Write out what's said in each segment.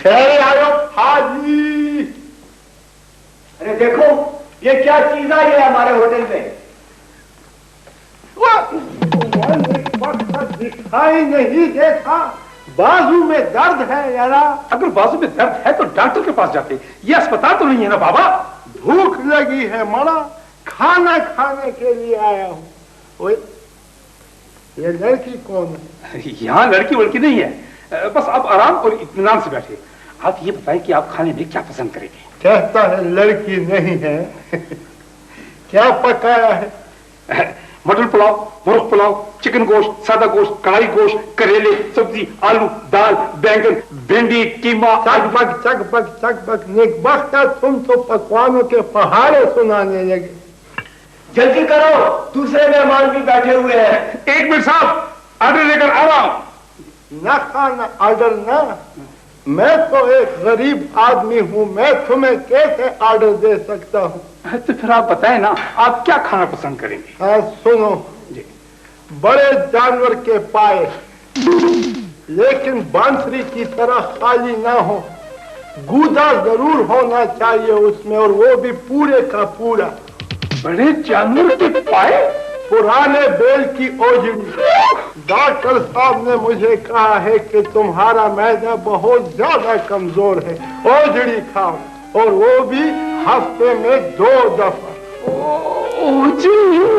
ٹھہرے آؤ حاجی. ارے دیکھو یہ کیا چیز آئی ہے ہمارے ہوٹل میں. دکھائی نہیں دیتا. بازو میں درد ہے یارا. اگر بازو میں درد ہے تو ڈاکٹر کے پاس جاتے. یہ اسپتال تو نہیں ہے نا بابا. بھوک لگی ہے مڑا, کھانا کھانے کے لیے آیا ہوں. اوے یہ لڑکی کون ہے؟ یہاں لڑکی وڑکی نہیں ہے, بس آپ آرام اور اطمینان سے بیٹھے. آپ یہ بتائیں کہ آپ کھانے میں کیا پسند کریں گے؟ کہتا ہے لڑکی نہیں ہے. کیا پکایا ہے؟ مٹر پلاؤ, مرغ پلاؤ, چکن گوشت, سادہ گوشت, کڑھائی گوشت, کریلے, سبزی, آلو, دال, بینگن, بھنڈی, قیمہ. چک بک چک بک چک بک. نیک بخت تم تو پکوانوں کے پہاڑے سنانے لگے. جلدی کرو, دوسرے مہمان بھی بیٹھے ہوئے ہیں. 1 منٹ صاحب, آرڈر لے کر آ رہا ہوں. نہ کھانا آرڈر نہ. میں تو ایک غریب آدمی ہوں, میں تمہیں کیسے آرڈر دے سکتا ہوں؟ تو پھر آپ بتائیں نا, آپ کیا کھانا پسند کریں گے؟ ہاں سنو جی. بڑے جانور کے پائے, لیکن بانسری کی طرح خالی نہ ہو. گودا ضرور ہونا چاہیے اس میں, اور وہ بھی پورے کا پورا. بڑے جانور کے پائے, پرانے بیل کی اوجڑی. ڈاکٹر صاحب نے مجھے کہا ہے کہ تمہارا معدہ بہت زیادہ کمزور ہے. اوجڑی کھاؤ, اور وہ بھی ہفتے میں 2 دفعہ.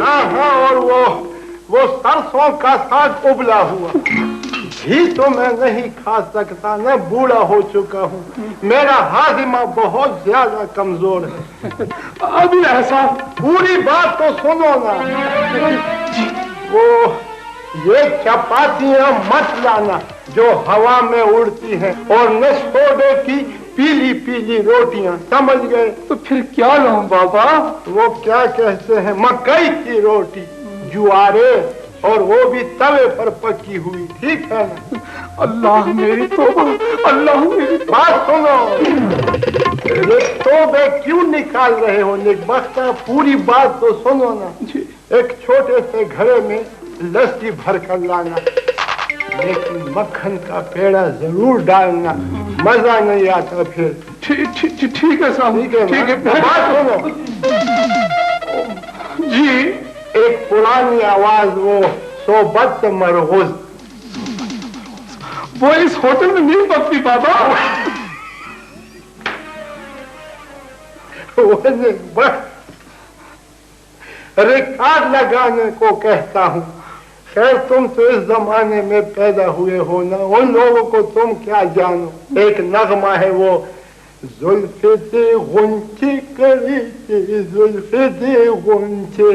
ہاں ہاں, اور وہ سرسوں کا ساگ ابلا ہوا. گھی تو میں نہیں کھا سکتا, میں بوڑھا ہو چکا ہوں. میرا ہاضمہ بہت زیادہ کمزور ہے. ابھی ایسا, پوری بات تو سنو نا. وہ یہ چپاتیاں مت لانا جو ہوا میں اڑتی ہیں, اور نسکوڈے کی پیلی پیلی روٹیاں, سمجھ گئے؟ تو پھر کیا لاؤں بابا؟ وہ کیا کہتے ہیں, مکئی کی روٹی, جوارے, اور وہ بھی توے پر پکی ہوئی. ٹھیک ہے نا؟ اللہ میری توبہ, اللہ میری. بات سنو, یہ توبے کیوں نکال رہے ہو نیک بختہ؟ پوری بات تو سنو نا. ایک چھوٹے سے گھڑے میں لسی بھر کر لانا, لیکن مکھن کا پیڑا ضرور ڈالنا, مزہ نہیں آتا پھر. ٹھیک ہے صاحب, ٹھیک ہے. بات سنو جی. ایک پرانی آواز, وہ صحبت مرغوز. وہ اس ہوٹل میں نہیں پکتی بابا. ریکارڈ لگانے کو کہتا ہوں. خیر تم تو اس زمانے میں پیدا ہوئے ہو نا, ان لوگوں کو تم کیا جانو. ایک نغمہ ہے, وہ زلف دے غنچے کری تھی, زلف دے غنچے,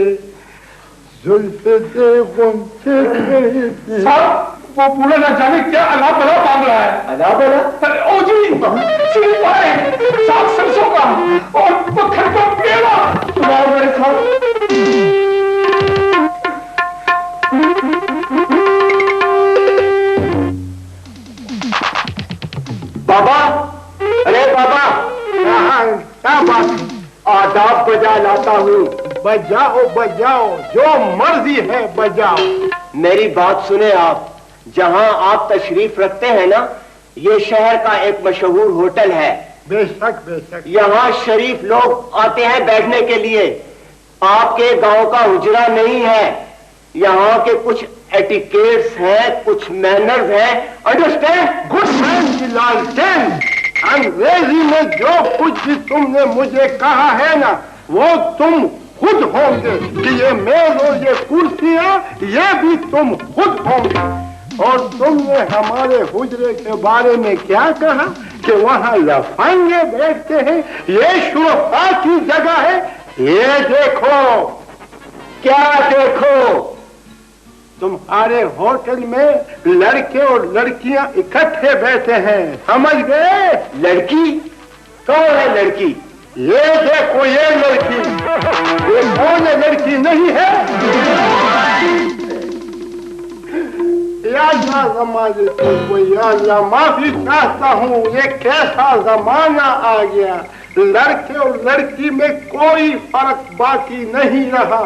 زلف دے غنچے کری تھی. وہ پورا نہ جانے کیا اللہ بلا مانگ رہا ہے. اللہ بلا, او جی, صرف آئے ساگ سرسوں کا اور مکھن کا پیڑا. تمہارے کھاؤ. بابا, ارے بابا, کیا بات؟ آداب بجا لاتا ہوں. بجاؤ بجاؤ, جو مرضی ہے بجاؤ. میری بات سنیں آپ. جہاں آپ تشریف رکھتے ہیں نا, یہ شہر کا ایک مشہور ہوٹل ہے. بے شک بے شک. یہاں شریف لوگ آتے ہیں بیٹھنے کے لیے. آپ کے گاؤں کا حجرا نہیں ہے. یہاں کے کچھ ایٹیکیٹس ہیں, کچھ مینرز ہیں. انڈرسٹینڈ؟ گڈ مین کی لالٹین, انگریزی میں جو کچھ بھی تم نے مجھے کہا ہے نا, وہ تم خود ہوں گے. کہ یہ میز اور یہ کرسیاں, یہ بھی تم خود ہوں گے. اور تم نے ہمارے حجرے کے بارے میں کیا کہا کہ وہاں لفنگے بیٹھتے ہیں, یہ شرفاء کی جگہ ہے. یہ دیکھو. کیا دیکھو؟ تمہارے ہوٹل میں لڑکے اور لڑکیاں اکٹھے بیٹھے ہیں, سمجھ گئے؟ لڑکی کون ہے؟ لڑکی یہ دیکھو, یہ لڑکی. یہ کون ہے؟ لڑکی نہیں ہے. یا اللہ زمانے کو, یا اللہ معافی چاہتا ہوں. یہ کیسا زمانہ آ گیا, لڑکے اور لڑکی میں کوئی فرق باقی نہیں رہا.